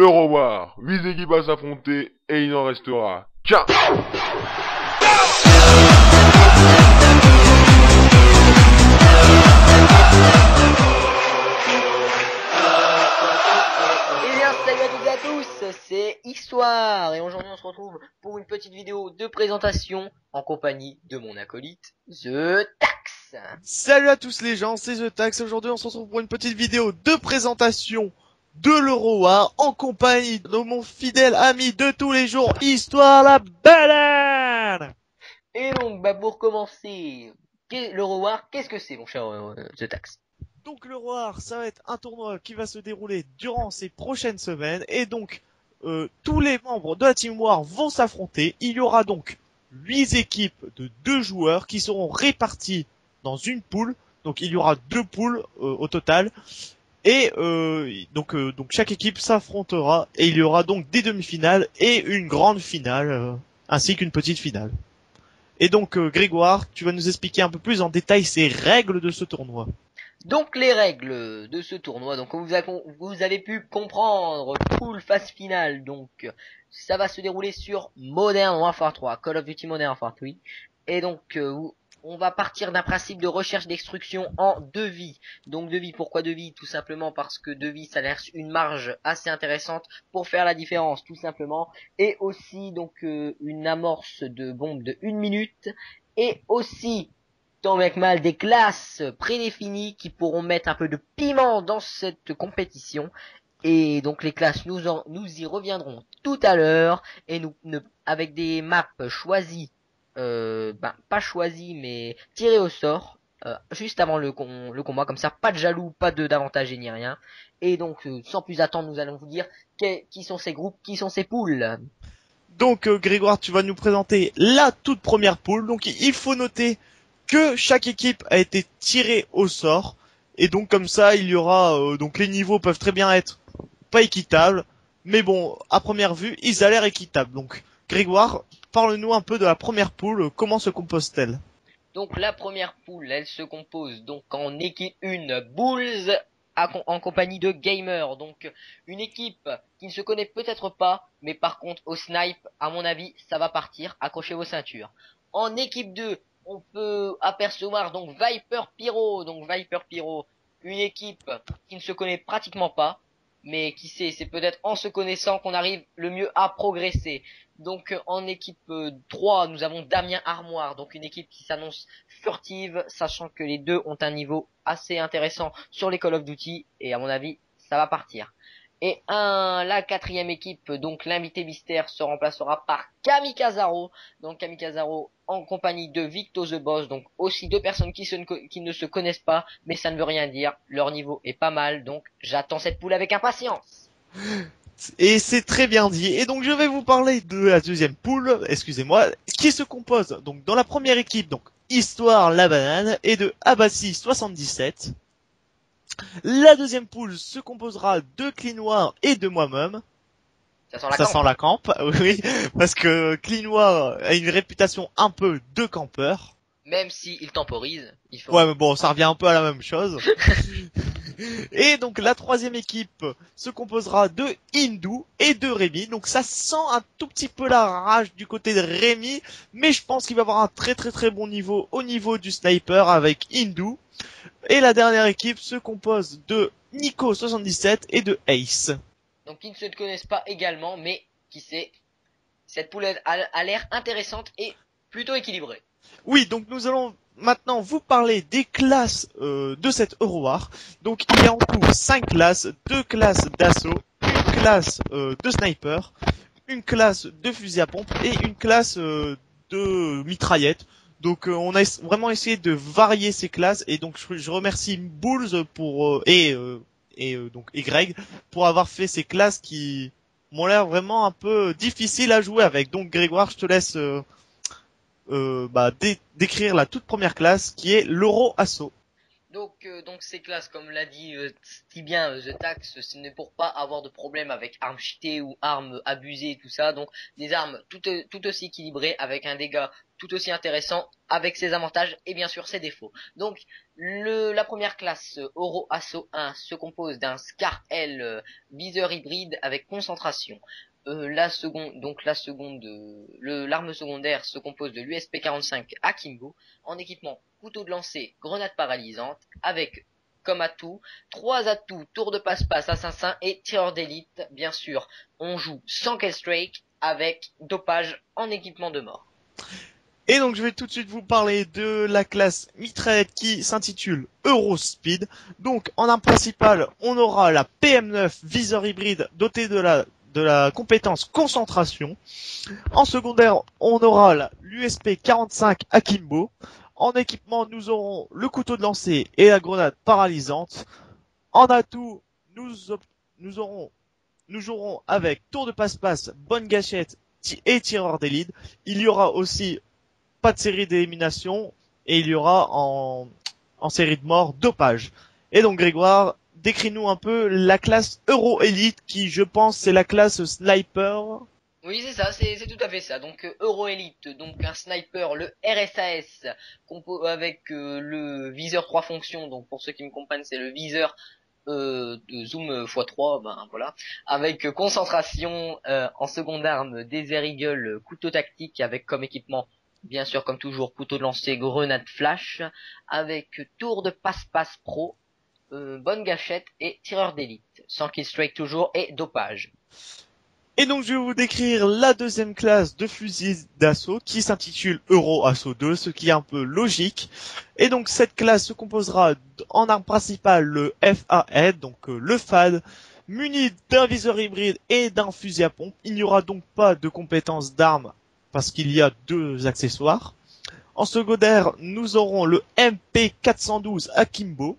l'Euro War. 8 équipes à s'affronter et il en restera qu'un. Eh bien, salut à toutes et à tous, c'est Histoire, et aujourd'hui on se retrouve pour une petite vidéo de présentation en compagnie de mon acolyte, The Tax. Salut à tous les gens, c'est The Tax. Aujourd'hui on se retrouve pour une petite vidéo de présentation de l'Euro-War en compagnie de mon fidèle ami de tous les jours, Histoire la balade. Et donc, pour commencer, l'Euro War, qu'est-ce que c'est mon cher The Tax? Donc l'Euro-War, ça va être un tournoi qui va se dérouler durant ces prochaines semaines et donc tous les membres de la Team War vont s'affronter. Il y aura donc 8 équipes de 2 joueurs qui seront réparties dans une poule. Donc il y aura 2 poules au total. Et donc chaque équipe s'affrontera et il y aura donc des demi-finales et une grande finale ainsi qu'une petite finale. Et donc Grégoire, tu vas nous expliquer un peu plus en détail ces règles de ce tournoi. Donc les règles de ce tournoi, donc comme vous avez pu comprendre, poule phase finale, donc ça va se dérouler sur Modern Warfare 3, Call of Duty Modern Warfare 3, et donc on va partir d'un principe de recherche d'extraction en 2 vies. Donc 2 vies, pourquoi 2 vies? Tout simplement parce que 2 vies ça laisse une marge assez intéressante pour faire la différence, tout simplement, et aussi donc une amorce de bombe de 1 minute, et aussi tant avec mal des classes prédéfinies qui pourront mettre un peu de piment dans cette compétition. Et donc les classes, nous y reviendrons tout à l'heure, et avec des maps choisies, pas choisies mais tirées au sort, juste avant le combat, comme ça, pas de jaloux, pas de d'avantage ni rien. Et donc sans plus attendre, nous allons vous dire qui sont ces groupes, qui sont ces poules. Donc Grégoire, tu vas nous présenter la toute première poule. Donc il faut noter que chaque équipe a été tirée au sort et donc comme ça il y aura donc les niveaux peuvent très bien être pas équitables, mais bon à première vue ils a l'air équitables. Donc Grégoire, parle-nous un peu de la première poule, comment se compose-t-elle? Donc la première poule, elle se compose donc en équipe 1 Bulls en compagnie de Gamer. Donc une équipe qui ne se connaît peut-être pas, mais par contre au snipe, à mon avis, ça va partir. Accrochez vos ceintures. En équipe 2, on peut apercevoir donc Viper Pyro. Donc Viper Pyro, une équipe qui ne se connaît pratiquement pas, mais qui sait, c'est peut-être en se connaissant qu'on arrive le mieux à progresser. Donc en équipe 3, nous avons Damien Armoire, donc une équipe qui s'annonce furtive, sachant que les deux ont un niveau assez intéressant sur les Call of Duty, et à mon avis, ça va partir. Et la quatrième équipe, donc l'invité mystère, se remplacera par Kamikazaro. Donc Kamikazaro en compagnie de Victo the Boss, donc aussi deux personnes qui ne se connaissent pas, mais ça ne veut rien dire, leur niveau est pas mal, donc j'attends cette poule avec impatience. Et c'est très bien dit. Et donc je vais vous parler de la deuxième poule, excusez-moi, qui se compose donc dans la première équipe, donc Histoire la banane et de Abassi 77. La deuxième poule se composera de Clinoir et de moi-même. Ça sent la Ça camp. sent la camp, oui, parce que Clinoir a une réputation un peu de campeur. Même si il temporise, il Ouais, faut. mais bon, ça revient un peu à la même chose. Et donc la troisième équipe se composera de Hindou et de Rémi. Donc ça sent un tout petit peu la rage du côté de Rémi, mais je pense qu'il va avoir un très très très bon niveau au niveau du sniper avec Hindou. Et la dernière équipe se compose de Nico 77 et de Ace. Donc qui ne se connaissent pas également, mais qui sait, cette poule a l'air intéressante et plutôt équilibrée. Oui, donc nous allons maintenant vous parler des classes de cette Eurowar. Donc il y a en tout 5 classes, 2 classes d'assaut, une classe de sniper, une classe de fusil à pompe et une classe de mitraillette. Donc on a vraiment essayé de varier ces classes et donc je remercie Bulls pour donc et Greg pour avoir fait ces classes qui m'ont l'air vraiment un peu difficiles à jouer avec. Donc Grégoire, je te laisse décrire la toute première classe qui est l'Euro Assaut. Donc ces classes, comme l'a dit si bien The Tax, ce n'est pour pas avoir de problème avec armes cheatées ou armes abusées et tout ça. Donc des armes tout aussi équilibrées avec un dégât tout aussi intéressant avec ses avantages et bien sûr ses défauts. Donc la première classe Oro Asso 1 se compose d'un Scar L viseur hybride avec concentration. L'arme secondaire se compose de l'USP-45 Akimbo en équipement couteau de lancer, grenade paralysante avec comme atout 3 atouts, tour de passe-passe, assassin et tireur d'élite. Bien sûr, on joue sans Killstrike avec dopage en équipement de mort. Et donc je vais tout de suite vous parler de la classe mitraillette qui s'intitule Eurospeed. Donc en arme principale, on aura la PM9 viseur hybride dotée de la compétence concentration. En secondaire, on aura l'USP 45 Akimbo. En équipement, nous aurons le couteau de lancer et la grenade paralysante. En atout, nous jouerons avec tour de passe-passe, bonne gâchette et tireur d'élite. Il y aura aussi pas de série d'élimination et il y aura en série de mort dopage. Et donc Grégoire, décris-nous un peu la classe Euro Elite qui, je pense, c'est la classe sniper. Oui, c'est ça, c'est tout à fait ça. Donc Euro Elite, donc un sniper, le RSAS, avec le viseur 3 fonctions. Donc pour ceux qui me comprennent, c'est le viseur de zoom x3, ben voilà, avec concentration en seconde arme, Desert Eagle, couteau tactique avec comme équipement, bien sûr comme toujours, couteau de lancer, grenade flash, avec tour de passe-passe pro, bonne gâchette et tireur d'élite, sans killstrike toujours et dopage. Et donc je vais vous décrire la deuxième classe de fusil d'assaut qui s'intitule Euro Assaut 2, ce qui est un peu logique. Et donc cette classe se composera en arme principale le FAD, donc le FAD, muni d'un viseur hybride et d'un fusil à pompe. Il n'y aura donc pas de compétences d'armes parce qu'il y a 2 accessoires. En secondaire, nous aurons le MP412 Akimbo.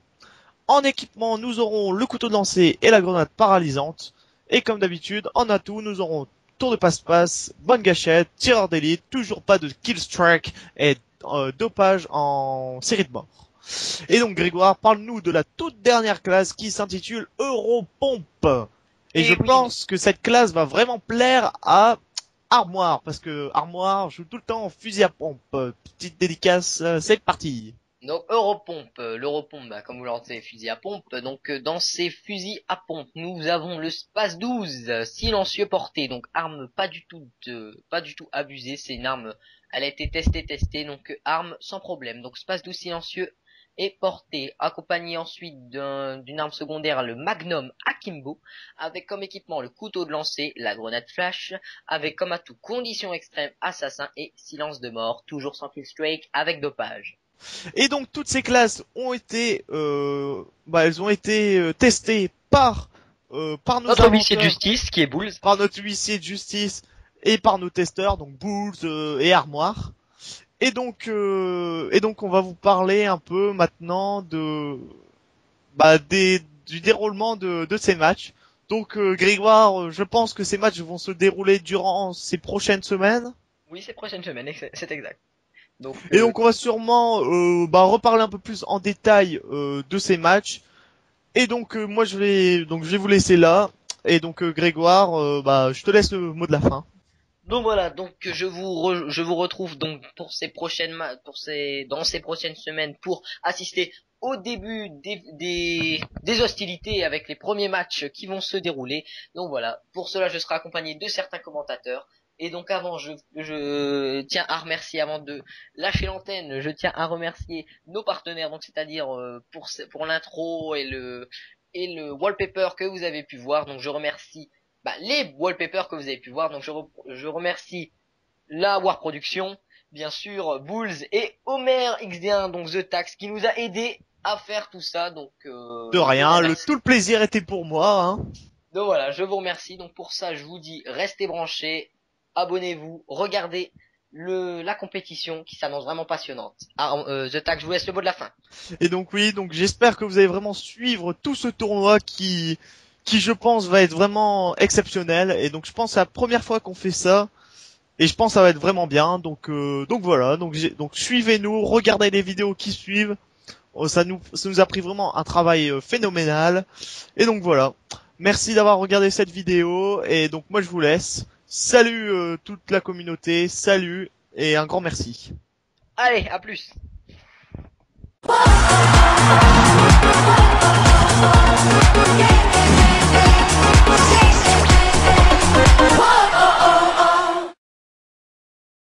En équipement, nous aurons le couteau de lancer et la grenade paralysante. Et comme d'habitude, en atout, nous aurons tour de passe-passe, bonne gâchette, tireur d'élite, toujours pas de killstrike et dopage en série de mort. Et donc Grégoire, parle-nous de la toute dernière classe qui s'intitule Europompe. Et je pense que cette classe va vraiment plaire à Armoire, parce que Armoire joue tout le temps en fusil à pompe. Petite dédicace, c'est parti. Donc Europompe, l'Europompe, bah, comme vous l'entendez, c'est fusil à pompe. Donc dans ces fusils à pompe, nous avons le Space 12 silencieux porté, donc arme pas du tout abusée, c'est une arme, elle a été testée, donc arme sans problème. Donc Space 12 silencieux est porté, accompagné ensuite d'une arme secondaire, le Magnum Akimbo, avec comme équipement le couteau de lancer, la grenade flash, avec comme atout condition extrême, assassin et silence de mort, toujours sans killstrike, avec dopage. Et donc toutes ces classes ont été, elles ont été testées par notre huissier de justice qui est Bulls, par notre huissier de justice et par nos testeurs, donc Bulls et Armoire. Et donc on va vous parler un peu maintenant du déroulement de ces matchs. Donc Grégoire, je pense que ces matchs vont se dérouler durant ces prochaines semaines. Oui, ces prochaines semaines, c'est exact. Et donc on va sûrement reparler un peu plus en détail de ces matchs. Et donc moi je vais vous laisser là. Et donc Grégoire, je te laisse le mot de la fin. Donc voilà, donc je vous retrouve donc pour ces prochaines dans ces prochaines semaines pour assister au début des hostilités avec les premiers matchs qui vont se dérouler. Donc voilà, pour cela je serai accompagné de certains commentateurs. Et donc avant, je tiens à remercier, avant de lâcher l'antenne, je tiens à remercier nos partenaires, donc c'est-à-dire pour l'intro et le wallpaper que vous avez pu voir. Donc je remercie les wallpapers que vous avez pu voir. Donc je remercie la War Production, bien sûr, Bulls et Homer XD1, donc The Tax, qui nous a aidé à faire tout ça. Donc de rien, tout le plaisir était pour moi. Hein. Donc voilà, je vous remercie. Donc pour ça, je vous dis, restez branchés. Abonnez-vous, regardez la compétition qui s'annonce vraiment passionnante. The Tag, je vous laisse le mot de la fin. Et donc oui, donc j'espère que vous allez vraiment suivre tout ce tournoi qui je pense va être vraiment exceptionnel. Et donc je pense que c'est la première fois qu'on fait ça. Et je pense que ça va être vraiment bien. Donc voilà, donc suivez-nous, regardez les vidéos qui suivent. Ça nous a pris vraiment un travail phénoménal. Et donc voilà. Merci d'avoir regardé cette vidéo. Et donc moi je vous laisse. Salut toute la communauté, salut, et un grand merci. Allez, à plus.